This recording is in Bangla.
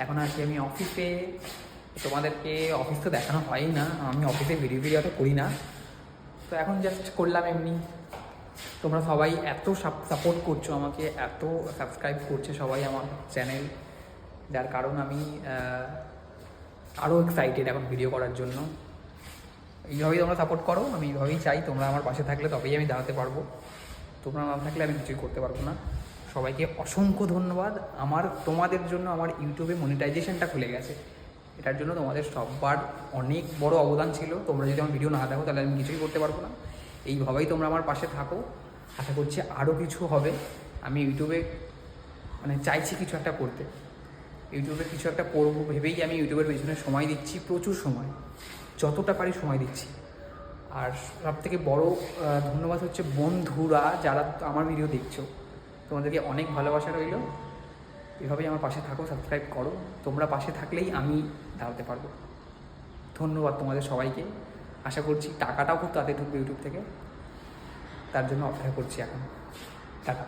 এখন আছি আমি অফিসে। তোমাদেরকে অফিস তো দেখানো হয়ই না, আমি অফিসে ভিডিও অত করি না, তো এখন জাস্ট করলাম এমনি। তোমরা সবাই এত সাপোর্ট করছো আমাকে, এত সাবস্ক্রাইব করছে সবাই আমার চ্যানেল, যার কারণ আমি আরও এক্সাইটেড এখন ভিডিও করার জন্য। এইভাবেই তোমরা সাপোর্ট করো, আমি এইভাবেই চাই। তোমরা আমার পাশে থাকলে তবেই আমি দাঁড়াতে পারবো, তোমরা না থাকলে আমি কিছুই করতে পারবো না। সবাইকে অসংখ্য ধন্যবাদ। তোমাদের জন্য আমার ইউটিউবে মনিটাইজেশনটা খুলে গেছে, এটার জন্য তোমাদের সবার অনেক বড় অবদান ছিল। তোমরা যদি আমার ভিডিও না দেখো তাহলে আমি কিছুই করতে পারবো না। এইভাবেই তোমরা আমার পাশে থাকো, আশা করছি আরও কিছু হবে। আমি ইউটিউবে চাইছি কিছু একটা করতে, ইউটিউবে কিছু একটা করবো ভেবেই আমি ইউটিউবের পেছনে সময় দিচ্ছি, প্রচুর সময়, যতটা পারি সময় দিচ্ছি। আর সবথেকে বড় ধন্যবাদ হচ্ছে বন্ধুরা, যারা আমার ভিডিও দেখছো, তোমাদেরকে অনেক ভালোবাসা রইল। এভাবেই আমার পাশে থাকো, সাবস্ক্রাইব করো। তোমরা পাশে থাকলেই আমি দাঁড়াতে পারবো। ধন্যবাদ তোমাদের সবাইকে। আশা করছি টাকাটাও খুব তাড়াতাড়ি ঢুকবে ইউটিউব থেকে, তার জন্য অপেক্ষা করছি এখন। টাটা।